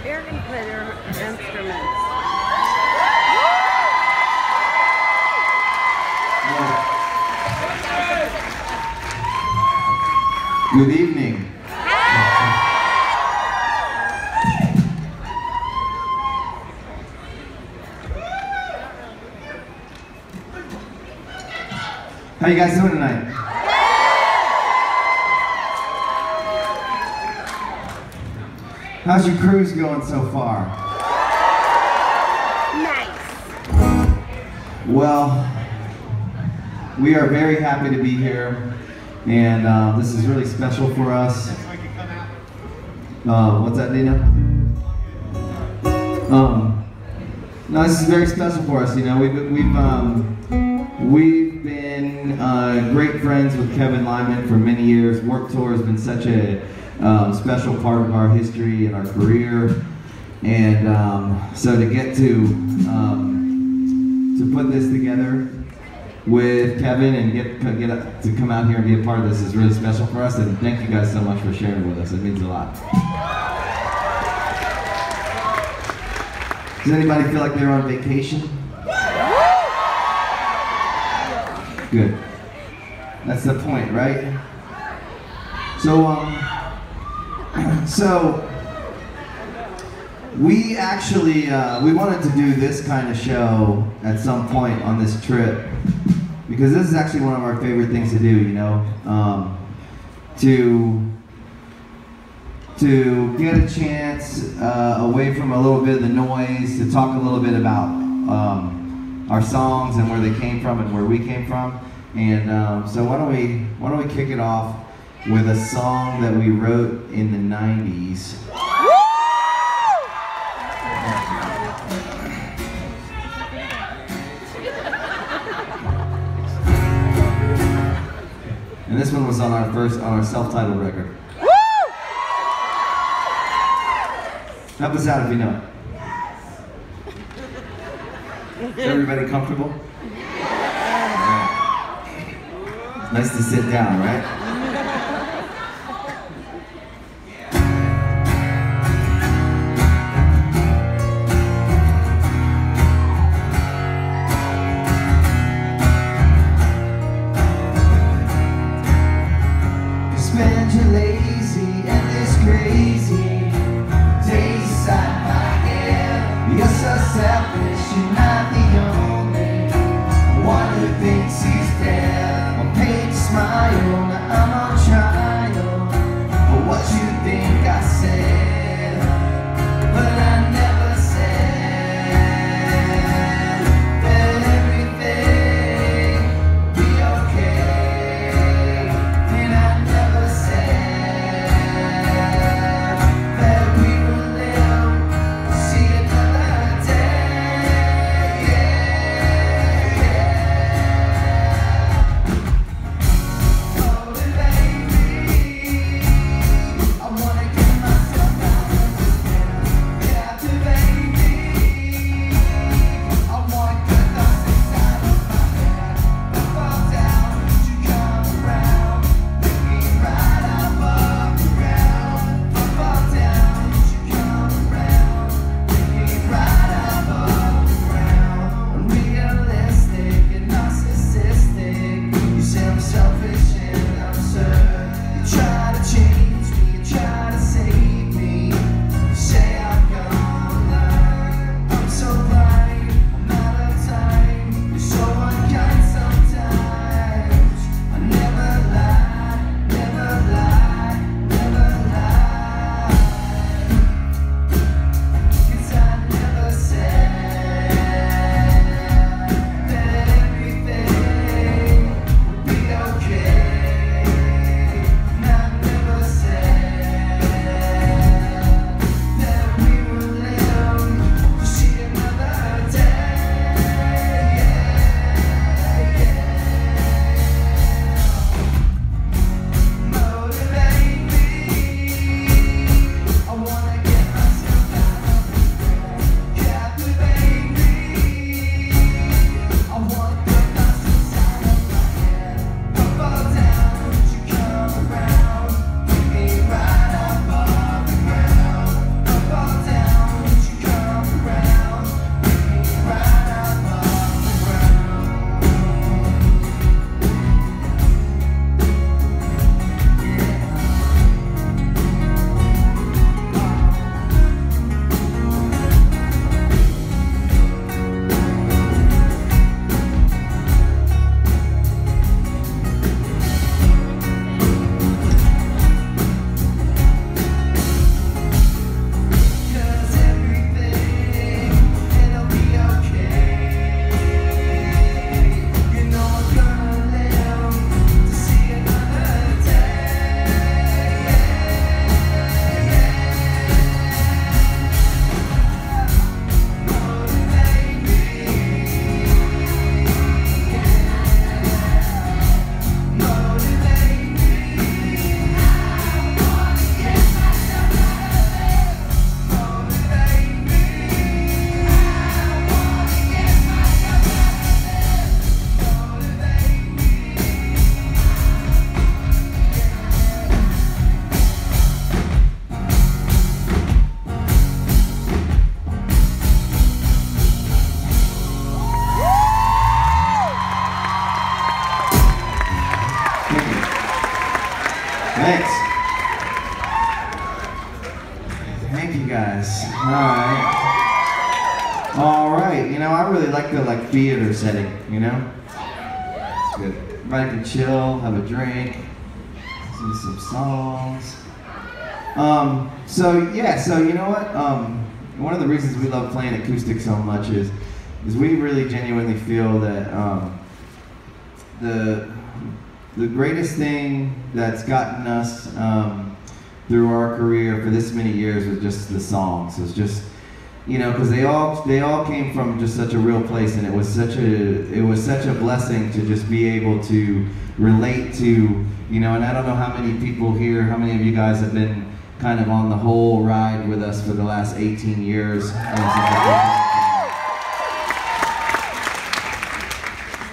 Eric can play their instruments. Good evening. How you guys doing tonight? How's your cruise going so far? Nice. Well, we are very happy to be here, and this is really special for us. What's that, Dina? No, this is very special for us. You know, we've been great friends with Kevin Lyman for many years. Warped Tour has been such a special part of our history and our career, and so to get to put this together with Kevin and get to come out here and be a part of this is really special for us. And thank you guys so much for sharing with us. It means a lot. Does anybody feel like they're on vacation? Good. That's the point, right? So we actually we wanted to do this kind of show at some point on this trip because this is actually one of our favorite things to do. You know, to get a chance away from a little bit of the noise, to talk a little bit about our songs and where they came from and where we came from. And so why don't we kick it off with a song that we wrote in the 90s. And this one was on our self-titled record. Help us out if you know it. Is everybody comfortable? It's nice to sit down, right? You spend your lazy and this crazy days inside my head. You're so selfish, you're not the only one who thinks he's dead. On page smile, you guys. All right. You know, I really like the theater setting. You know, it's good. Everybody can chill, have a drink, sing some songs. So you know what? One of the reasons we love playing acoustic so much is we really genuinely feel that the greatest thing that's gotten us through our career for this many years was just the songs. It's just, you know, because they all came from just such a real place, and it was such a blessing to just be able to relate to, you know. And I don't know how many people here, how many of you guys have been kind of on the whole ride with us for the last 18 years.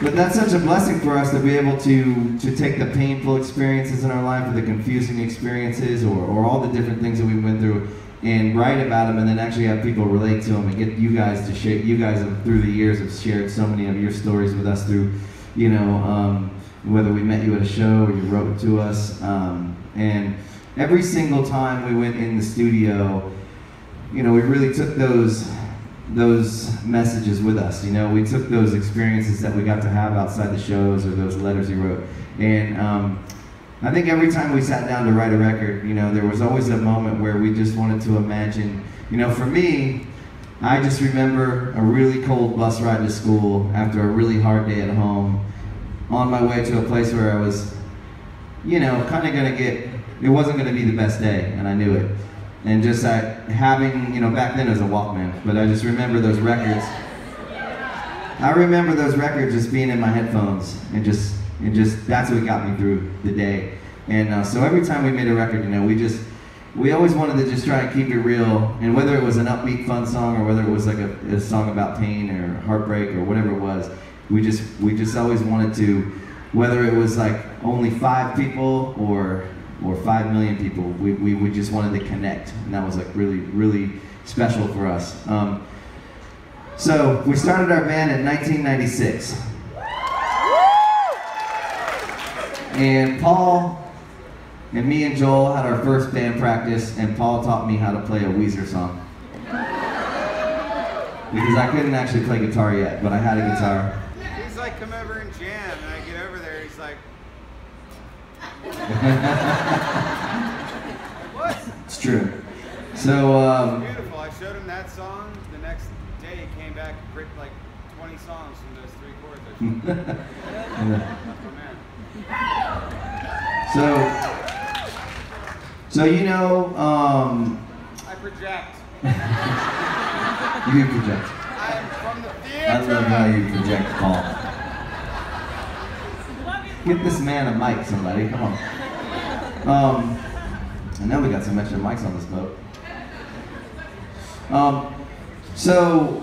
But that's such a blessing for us to be able to take the painful experiences in our life, or the confusing experiences, or all the different things that we went through, and write about them, and then actually have people relate to them, and get you guys to share. You guys have, through the years, have shared so many of your stories with us through, you know, whether we met you at a show or you wrote to us, and every single time we went in the studio, you know, we really took those messages with us. You know, we took those experiences that we got to have outside the shows, or those letters he wrote, and I think every time we sat down to write a record, you know, there was always a moment where we just wanted to imagine, you know, for me, I just remember a really cold bus ride to school after a really hard day at home, on my way to a place where I was, you know, kind of gonna get, it wasn't gonna be the best day, and I knew it. And just having, you know, back then it was a Walkman, but I just remember those records. I remember those records just being in my headphones, and just that's what got me through the day. And so every time we made a record, you know, we always wanted to just try and keep it real. And whether it was an upbeat, fun song, or whether it was like a song about pain or heartbreak or whatever it was, we just always wanted to, whether it was like only 5 people or 5 million people, we just wanted to connect, and that was like really, really special for us. So we started our band in 1996. And Paul and me and Joel had our first band practice, and Paul taught me how to play a Weezer song. Because I couldn't actually play guitar yet, but I had a guitar. He's like, come over and jam, and I get over there, he's like, what? It's true. So, beautiful. I showed him that song. The next day he came back and ripped like 20 songs from those 3 chords I showed him. Oh, man. So you know, I project. You project. I'm from the theater. I love how you project, Paul. Get this man a mic, somebody. Come on. I know we got some extra mics on this boat. So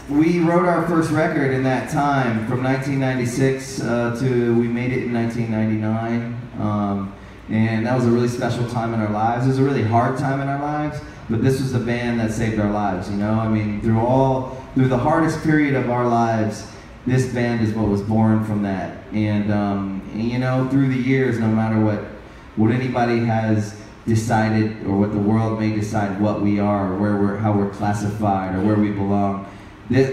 we wrote our first record in that time, from 1996 to we made it in 1999. And that was a really special time in our lives. It was a really hard time in our lives, but this was the band that saved our lives, you know? I mean, through the hardest period of our lives, this band is what was born from that. And you know, through the years, no matter what anybody has decided, or what the world may decide what we are, or how we're classified, or where we belong,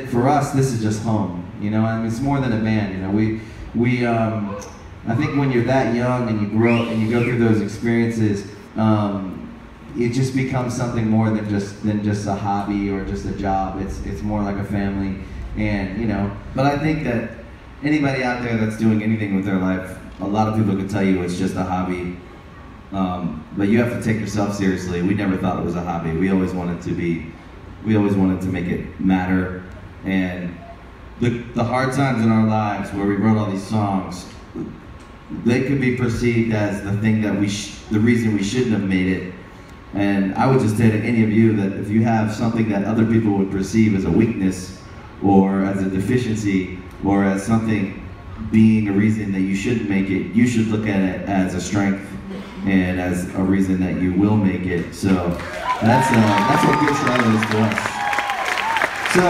for us, this is just home. You know, I mean, it's more than a band. You know, I think when you're that young and you grow and you go through those experiences, it just becomes something more than just a hobby or just a job. It's more like a family, and you know. But I think that anybody out there that's doing anything with their life, a lot of people can tell you it's just a hobby. But you have to take yourself seriously. We never thought it was a hobby. We always wanted to make it matter. And the hard times in our lives where we wrote all these songs, they could be perceived as the thing that the reason we shouldn't have made it. And I would just say to any of you that if you have something that other people would perceive as a weakness, or as a deficiency, or as something being a reason that you shouldn't make it, you should look at it as a strength and as a reason that you will make it. So that's what Good Charlotte is to us. So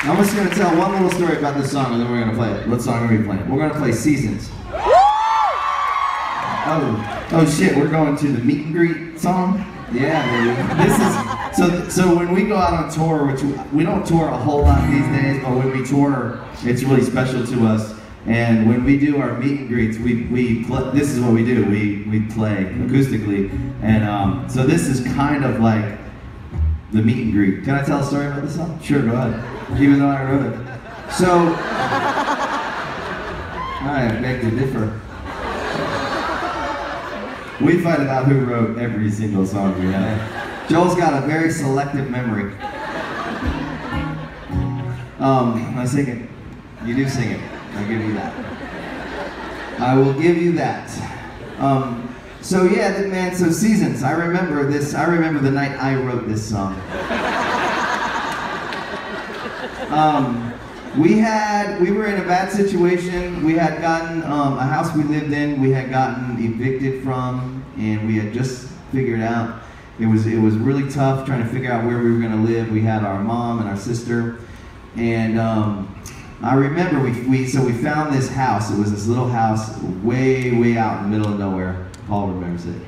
I'm just going to tell one little story about this song, and then we're going to play it. What song are we playing? We're going to play Seasons. Oh shit, we're going to the meet and greet song? Yeah, baby. This is so when we go out on tour, which we don't tour a whole lot these days, but when we tour, it's really special to us. And when we do our meet and greets, this is what we do. We play acoustically, and so this is kind of like the meet and greet. Can I tell a story about this song? Sure, go ahead. Even though I wrote it. So I beg to differ. We fight about who wrote every single song we have. Joel's got a very selective memory. I sing it. You do sing it. I'll give you that. I will give you that. So yeah, man, so seasons. I remember this. I remember the night I wrote this song. We were in a bad situation. We had gotten a house we lived in. We had gotten evicted from, and we had just figured out it was really tough trying to figure out where we were going to live. We had our mom and our sister, and I remember we found this house. It was this little house way out in the middle of nowhere. Paul remembers it.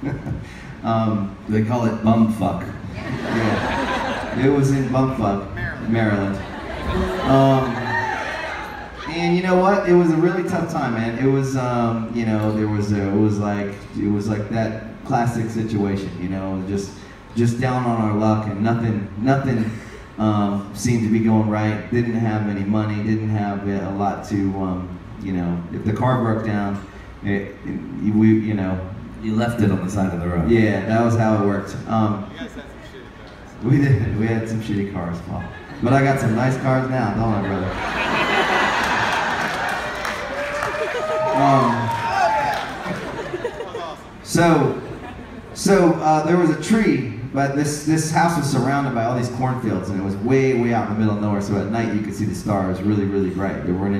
They call it Bumfuck. Yeah, it was in Bumfuck, Maryland. And you know what? It was a really tough time, man. It was, you know, it was like that classic situation, you know, just down on our luck, and nothing seemed to be going right. Didn't have any money. Didn't have a lot to, you know, if the car broke down, you know. You left it on the side of the road. Yeah, that was how it worked. You guys had some shitty cars. We did. We had some shitty cars, Paul. But I got some nice cars now, don't I, brother? So there was a tree, but this house was surrounded by all these cornfields, and it was way out in the middle of nowhere. So at night you could see the stars really bright. There weren't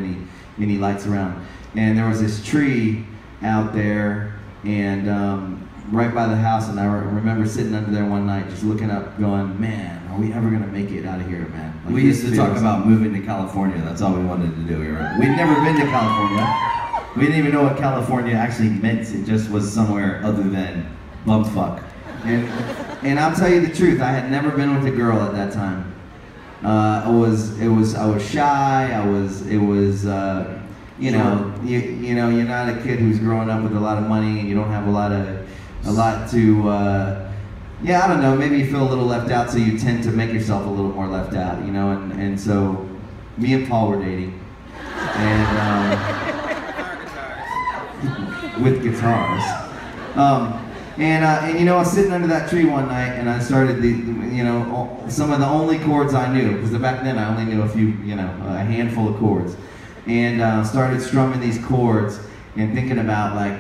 any lights around, and there was this tree out there, and right by the house. And I remember sitting under there one night, just looking up, going, "Man, are we ever gonna make it out of here, man?" Like, we used to talk about moving to California. That's all we wanted to do. We'd never been to California. We didn't even know what California actually meant. It just was somewhere other than bumfuck. And I'll tell you the truth, I had never been with a girl at that time. I was shy. You know, you're not a kid who's growing up with a lot of money, and you don't have a lot to. Yeah, I don't know. Maybe you feel a little left out, so you tend to make yourself a little more left out. You know, and so me and Paul were dating, and. With guitars, and you know, I was sitting under that tree one night, and I started some of the only chords I knew, because back then I only knew a few, a handful of chords, and started strumming these chords and thinking about, like,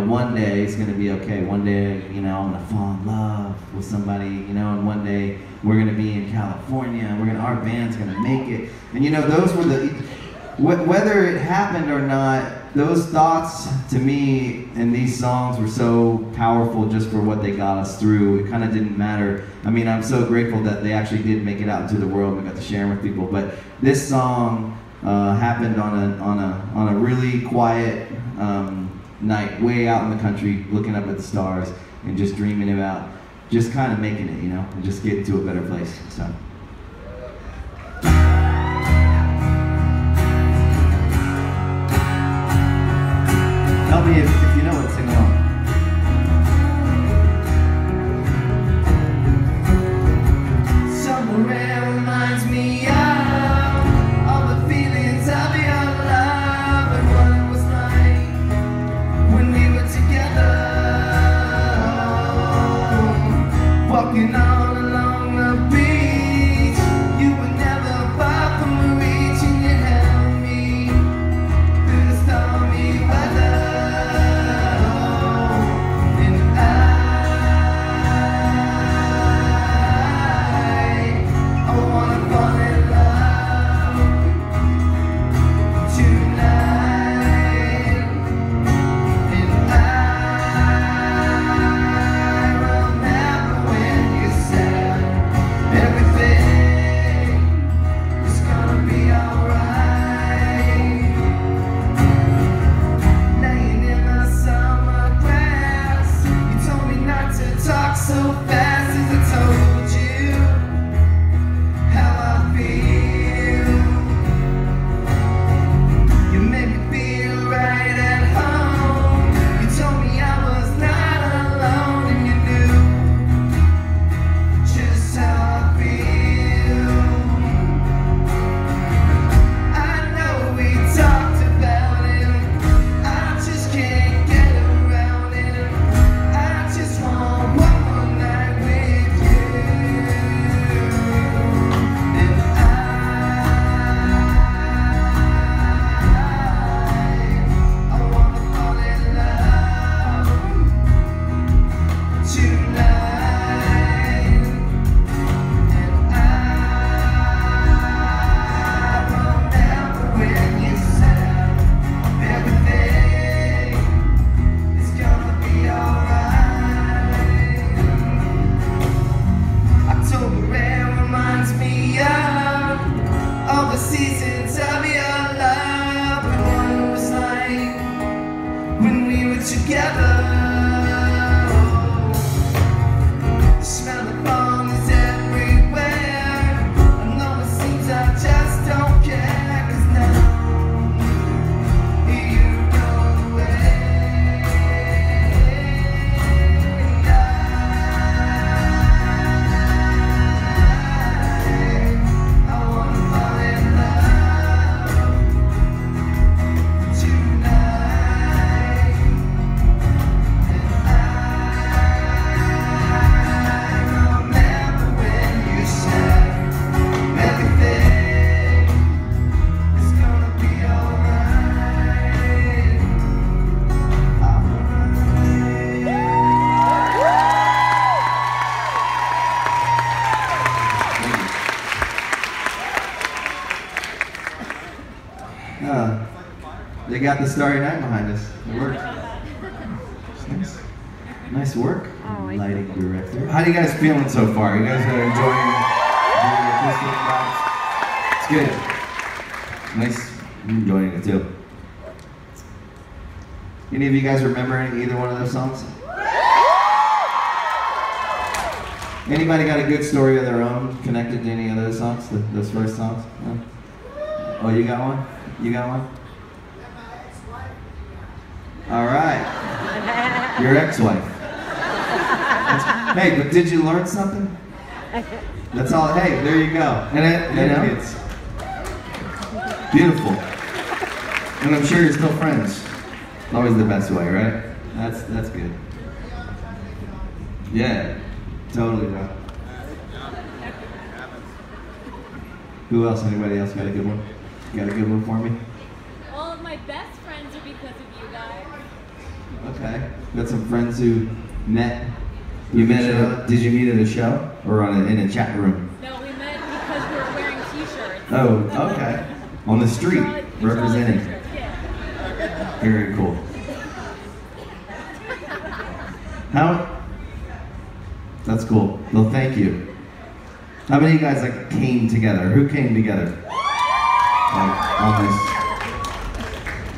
one day it's gonna be okay. One day, I'm gonna fall in love with somebody, and one day we're gonna be in California, and our band's gonna make it, and those were whether it happened or not. Those thoughts, to me, and these songs were so powerful just for what they got us through. It kind of didn't matter. I mean, I'm so grateful that they actually did make it out into the world and we got to share them with people. But this song happened on a really quiet night, way out in the country, looking up at the stars and just dreaming about just kind of making it, and just getting to a better place. So. Tell me if you know it, sing along. Somewhere reminds me of all the feelings of your love and what it was like when we were together, walking all along the beach. You were never far from reach, and you held me through the stormy weather. got the Starry Night behind us. It worked. Nice. Nice work, lighting director. How you guys feeling so far? You guys are enjoying the acoustic vibes? It's good. Nice. I'm enjoying it too. Any of you guys remember either one of those songs? Anybody got a good story of their own connected to any of those songs? Those first songs? No? Oh, you got one? You got one? All right. Your ex-wife. Hey, but did you learn something? That's all. Hey, there you go. And it's beautiful. And I'm sure you're still friends. Always the best way, right? That's good. Yeah, totally right. Who else? Anybody else got a good one? Got a good one for me? All of my best friends are because of you guys. Okay. Got some friends who met. You met at a, did you meet at a show or in a chat room? No, we met because we were wearing t-shirts. Oh, okay. On the street, representing. Yeah. Very cool. How? That's cool. Well, thank you. How many of you guys like came together? Who came together? Like on this?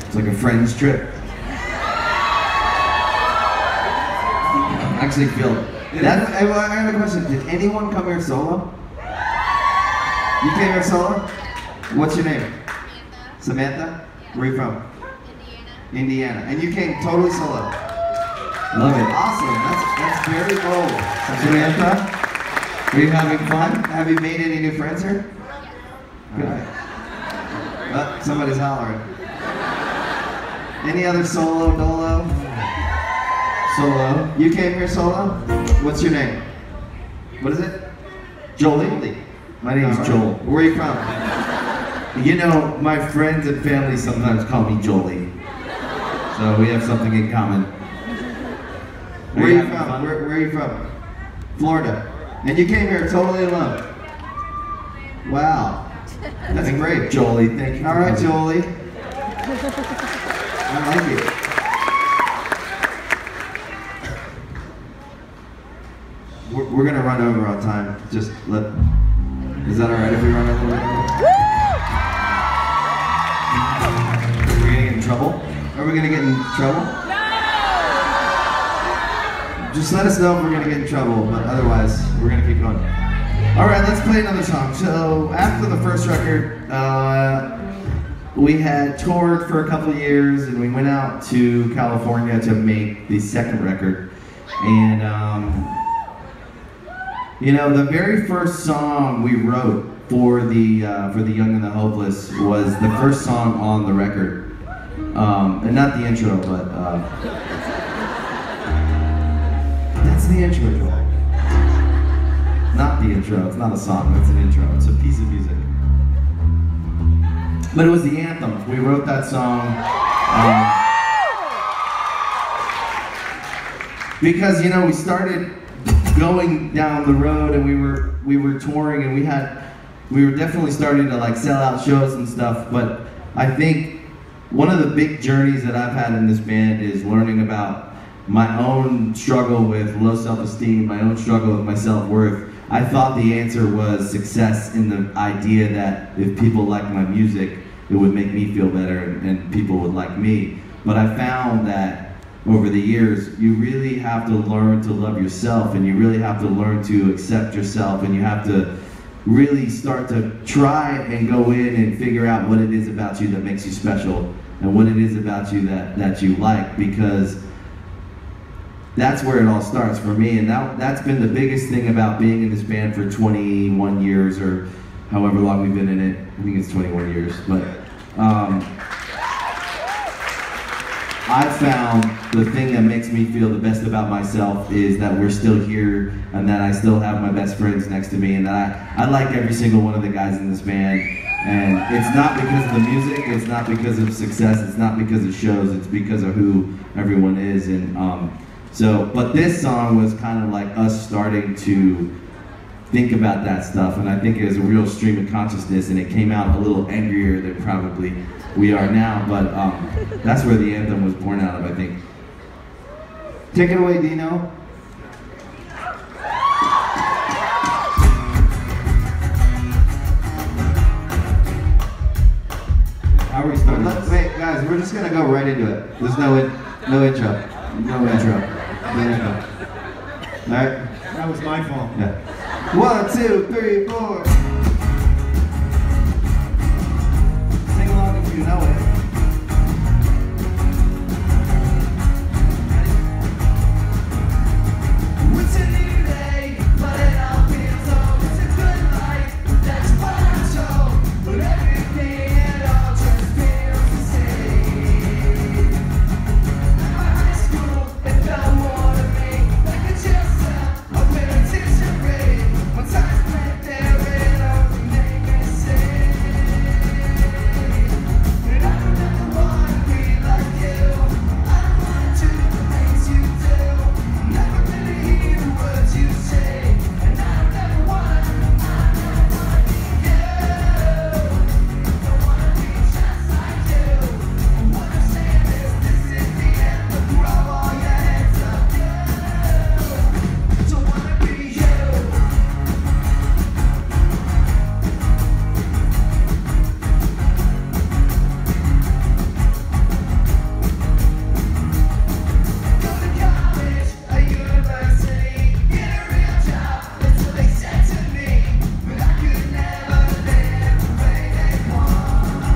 It's like a friends trip. I actually feel that. I have a question. Did anyone come here solo? You came here solo? What's your name? Samantha? Where are you from? Indiana. And you came totally solo? Love it. Awesome. That's very bold. Samantha, are you having fun? Have you made any new friends here? Good. Somebody's hollering. Any other solo, dolo? Solo. You came here solo? What's your name? What is it? Jolie. My name's Joel. Where are you from? You know, my friends and family sometimes call me Jolie. So we have something in common. Where are you from? Where are you from? Florida. And you came here totally alone? Wow. That's great. Jolie, thank you. All right, Jolie. I like it. We're gonna run over on time. Is that all right if we run over? Are we gonna get in trouble? Are we gonna get in trouble? No! Just let us know if we're gonna get in trouble, but otherwise, we're gonna keep going. All right, let's play another song. So after the first record, We had toured for a couple of years, and we went out to California to make the second record. And you know, the very first song we wrote for the Young and the Hopeless was the first song on the record, and not the intro, but that's the intro, Joel. Not the intro. It's not a song. That's an intro. It's a piece of music. But it was the anthem. We wrote that song because, you know, we started going down the road, and we were touring, and we were definitely starting to like sell out shows and stuff. But I think one of the big journeys that I've had in this band is learning about my own struggle with low self-esteem, my own struggle with my self-worth. I thought the answer was success in the idea that if people like my music, it would make me feel better, and people would like me. But I found that over the years, you really have to learn to love yourself, and you really have to learn to accept yourself, and you have to really start to try and go in and figure out what it is about you that makes you special, and what it is about you that you like, because that's where it all starts for me. And that's been the biggest thing about being in this band for 21 years, or however long we've been in it. I think it's 21 years, but I found the thing that makes me feel the best about myself is that we're still here, and that I still have my best friends next to me, and that I like every single one of the guys in this band. And it's not because of the music, it's not because of success, it's not because of shows, it's because of who everyone is. And but this song was kind of like us starting to think about that stuff, and I think it was a real stream of consciousness, and it came out a little angrier than probably we are now, but that's where the anthem was born out of, I think. Take it away, Dino. How are we starting? Wait, guys, we're just gonna go right into it. There's no intro. No intro. No intro. All right. That was my fault. Yeah. 1, 2, 3, 4. Sing along if you know it. It's a new day, but it all feels old. It's a good life, that's what I'm told. But everything it all just feels the same. At my high school, it felt more to me like a jail cell, a penitentiary. When time spent there, it all remained the same. And I don't ever want to be like you. I don't want to do the things you do. Never really hear the words you say, and I don't ever want to be you. Don't wanna be just like you. What I'm saying is, this is the end. Throw all your hands up. Don't wanna be you. Go to college, a university, get a real job. That's what they said to me, but I could never live the way they want.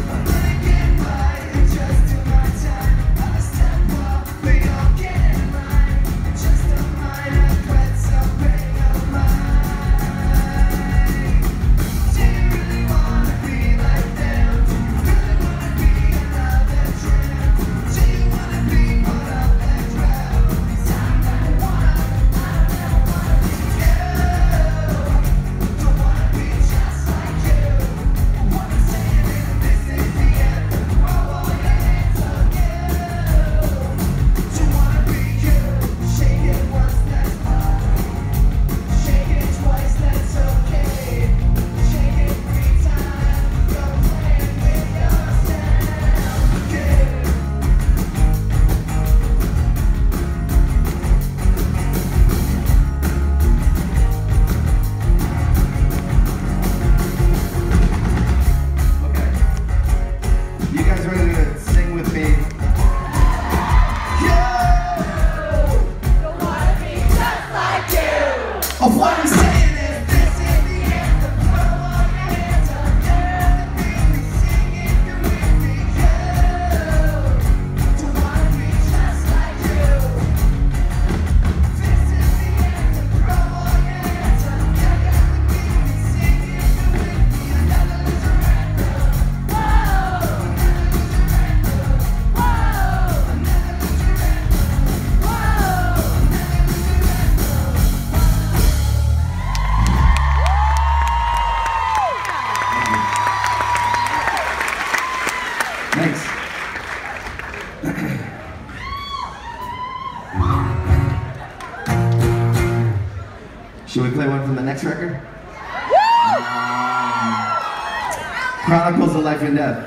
I'm gonna get by and just do my time. I'll step up, but you'll get in line. Just a minor threats of pain of mine. Do you really wanna be like them? Do you really wanna be another trend? Do you wanna be put up and drown? 'Cause I don't wanna be you. Don't wanna be just like you. What I'm saying is, this is the end. Throw all your hands up. Don't wanna be you. Shake it once, that's fine. Shake it twice, that's okay. Shake it 3 times. Go playing with yourself. Okay. Okay. You guys ready to sing with me? Don't wanna be just like you. Oh, what I'm saying is, this is the end. Throw all your hands up. Be singing with me. Don't wanna be just like you. This is the end. Throw all your hands up. Be singing with me. Another loser anthem. Whoa. Another loser anthem. Whoa. Another loser anthem. Whoa. Another loser anthem. Thanks. Should we play one from the next record? Chronicles of Life and Death.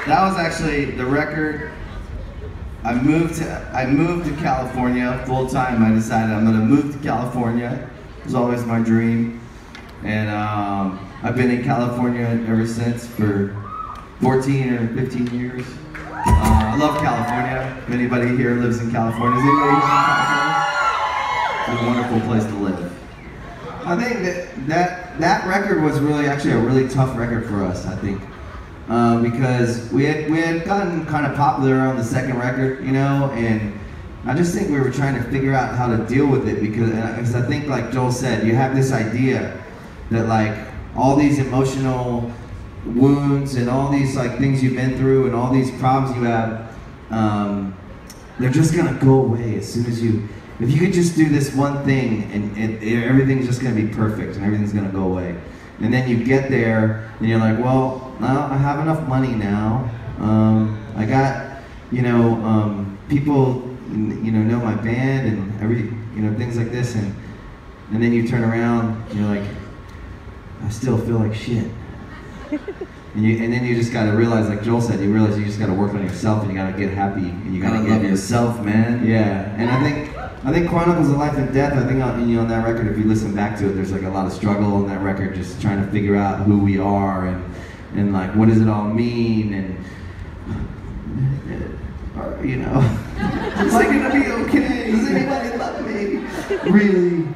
That was actually the record. I moved to California full time. I decided I'm gonna move to California. It was always my dream, and I've been in California ever since for 14 or 15 years. I love California. If anybody here lives in California, is anybody here in California? It's a wonderful place to live. I think that record was really actually a really tough record for us. I think because we had gotten kind of popular on the second record, you know, and I just think we were trying to figure out how to deal with it because I think, like Joel said, you have this idea that like all these emotional wounds and all these like things you've been through and all these problems you have, they're just gonna go away as soon as you. If you could just do this one thing and everything's just gonna be perfect and everything's gonna go away. And then you get there and you're like, well, I have enough money now. I got, you know, people, you know my band and things like this. And then you turn around and you're like, I still feel like shit. And then you just gotta realize, like Joel said, you realize you just gotta work on yourself, and you gotta get happy, and you gotta love yourself, man. Yeah, and I think Chronicles of Life and Death, I think on that record, if you listen back to it, there's like a lot of struggle on that record, just trying to figure out who we are and like what does it all mean, and you know, is it gonna be okay? Does anybody love me? Really?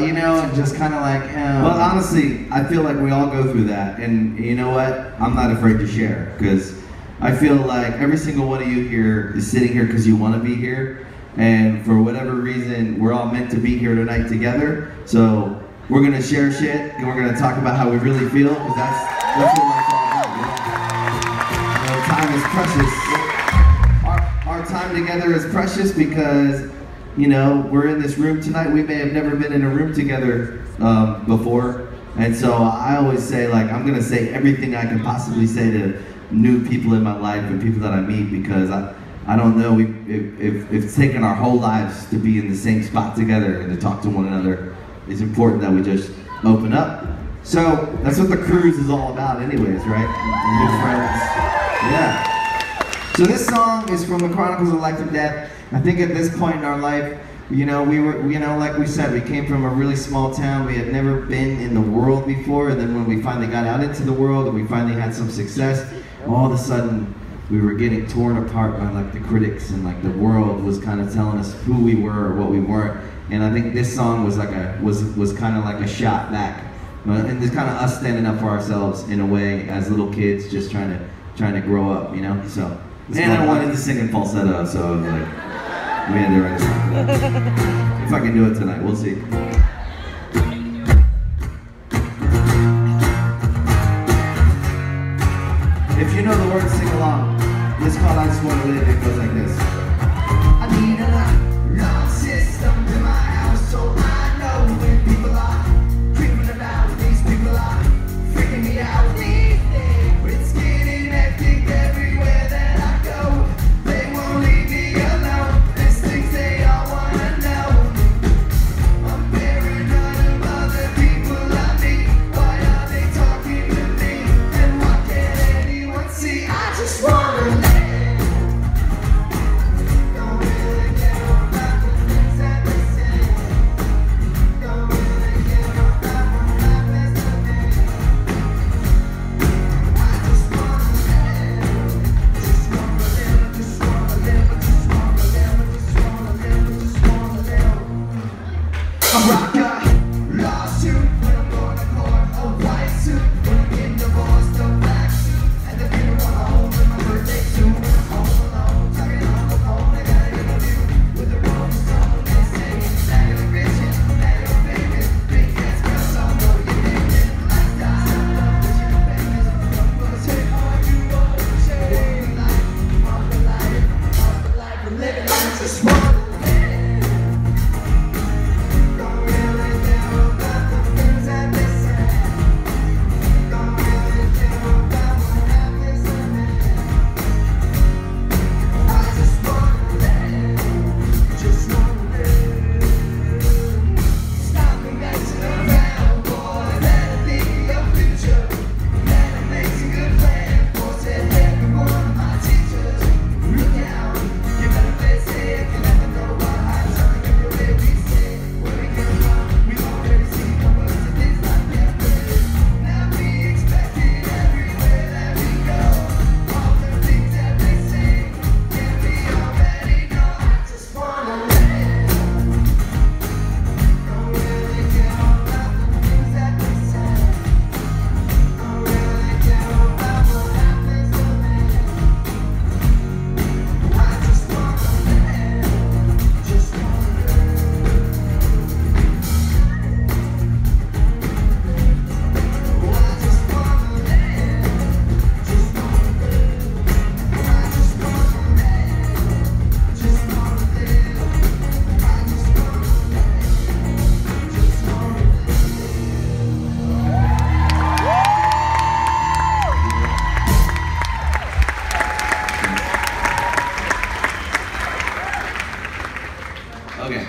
You know, and just kind of like. Well, honestly, I feel like we all go through that, and you know what? I'm not afraid to share, because I feel like every single one of you here is sitting here because you want to be here, and for whatever reason, we're all meant to be here tonight together. So we're gonna share shit, and we're gonna talk about how we really feel, because that's what life's all about. You know, time is precious. Our time together is precious because, you know, we're in this room tonight. We may have never been in a room together before. And so I always say, like, I'm gonna say everything I can possibly say to new people in my life and people that I meet, because I don't know if it's taken our whole lives to be in the same spot together and to talk to one another. It's important that we just open up. So that's what the cruise is all about anyways, right? New friends. Yeah. So this song is from the Chronicles of Life and Death. I think at this point in our life, you know, we were, you know, like we said, we came from a really small town. We had never been in the world before, and then when we finally got out into the world and we finally had some success, all of a sudden we were getting torn apart by like the critics, and like the world was kind of telling us who we were or what we weren't. And I think this song was like was kind of like a shot back, and it's kind of us standing up for ourselves in a way as little kids, just trying to grow up, you know. So. And I wanted to sing in falsetto, so I was like, we had to write a song for that. If I can do it tonight, we'll see. If you know the words, sing along. This is called I Just Want to Live. It goes like this. I need a alarm system in my house, so I know when people are creeping about. These people are freaking me out. It's getting hectic everywhere that I go. They won't leave me alone. There's things they all wanna know. I'm paranoid of other people I meet. Why are they talking to me? And why can't anyone see? I just wanna live. Don't really care about the things that they say. Don't really care about what happens to me. I just wanna live. Just wanna live. Just wanna live. Just wanna live. Just wanna live. Just wanna live. A rocker, lawsuit when I'm going to court. A white suit when I'm getting divorced. A black suit and the funeral home with my birthday suit. When I'm home alone, talking on the phone. I got an interview with the Rolling Stone. They say that you're rich and that you're famous. Big ass girls all know your name and lifestyle. Rich and famous, but say all you want to say. Walk the life, I'm living. I just wanna live. Don't really care about the things that they say. Don't really care about what happens to me. I just wanna live. Just wanna live. Stop messing around, boy. Let it be your future. Let it make some good plans. Boy, said every one of my teachers. Look out, you better face it. You never know what I'm telling you. Where we stay, where we come from. We've already seen the worst of things like that. Now we expect it everywhere that we go. All the things that they say, yeah, we already know. I just wanna live. Don't really care about the things that they say. Don't really care about what happens to me. I just wanna live. Just wanna live. I just wanna live. Just wanna live. I just wanna live. Just wanna live. I just wanna live. Just Okay.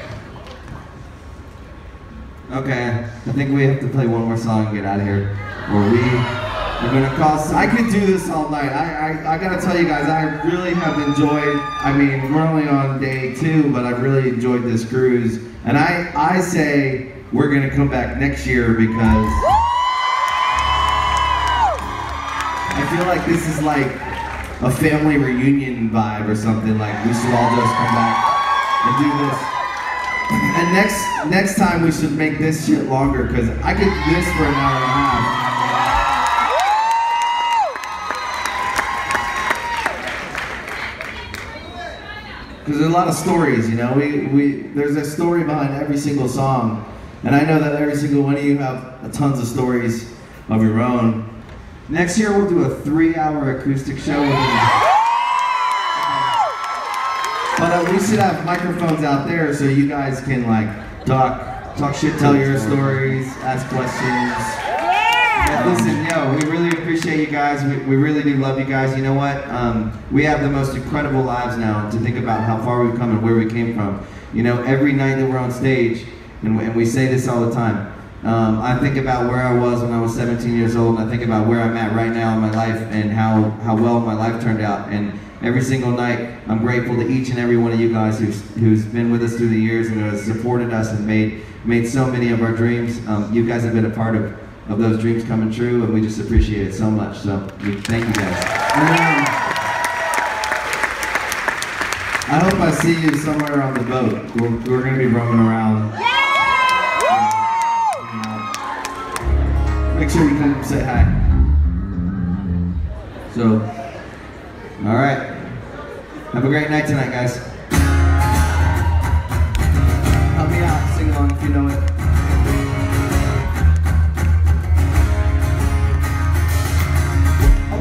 Okay, I think we have to play one more song and get out of here. Or we're gonna cause. I could do this all night. I gotta tell you guys, I really have enjoyed. I mean, we're only on day 2, but I've really enjoyed this cruise. And I say we're gonna come back next year because I feel like this is like a family reunion vibe or something. Like we should all just come back and do this. And next time we should make this shit longer because I could do this for an hour and a half. Because there's a lot of stories, you know. There's a story behind every single song, and I know that every single one of you have tons of stories of your own. Next year we'll do a 3-hour acoustic show. But we should have microphones out there so you guys can like talk shit, tell your stories, ask questions. Listen, we really appreciate you guys. We really do love you guys. You know what? We have the most incredible lives now to think about how far we've come and where we came from. You know, every night that we're on stage, and we say this all the time, I think about where I was when I was 17 years old, and I think about where I'm at right now in my life and how well my life turned out. And every single night, I'm grateful to each and every one of you guys who's been with us through the years and who has supported us and made so many of our dreams. You guys have been a part of those dreams coming true, and we just appreciate it so much. So thank you guys. I hope I see you somewhere on the boat. We're going to be roaming around. Make sure you come say hi. So, all right. Have a great night tonight, guys. Help me out. Sing along if you know it. I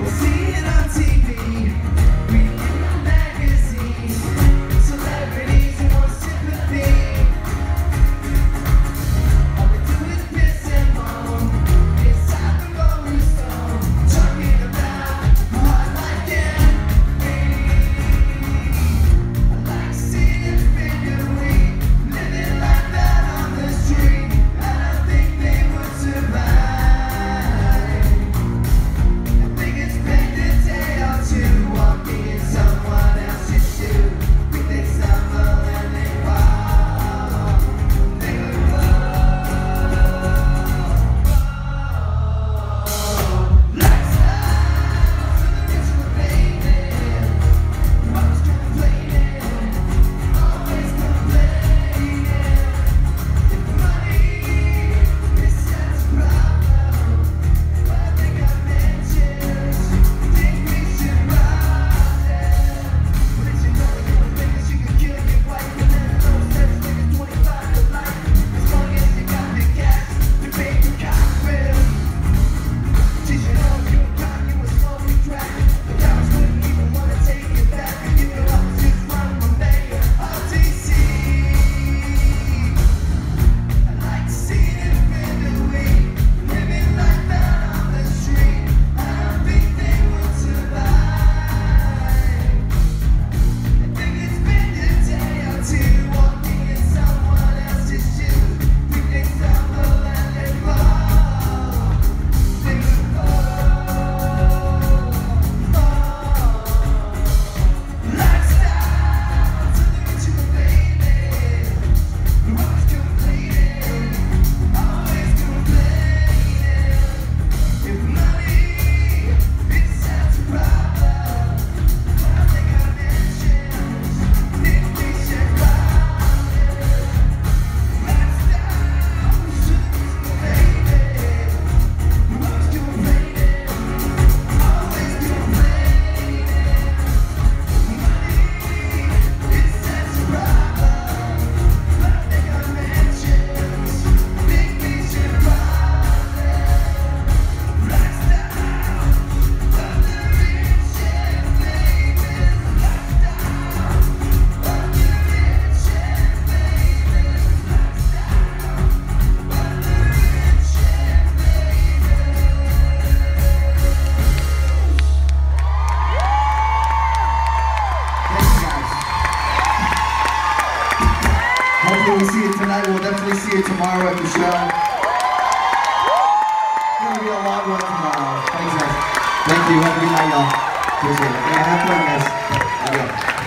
Hopefully we see you tonight. We'll definitely see you tomorrow at the show. It's gonna be a long one tomorrow. Thanks, guys. Thank you. Have a good night, y'all. Appreciate it. Yeah, have fun, guys. Adios.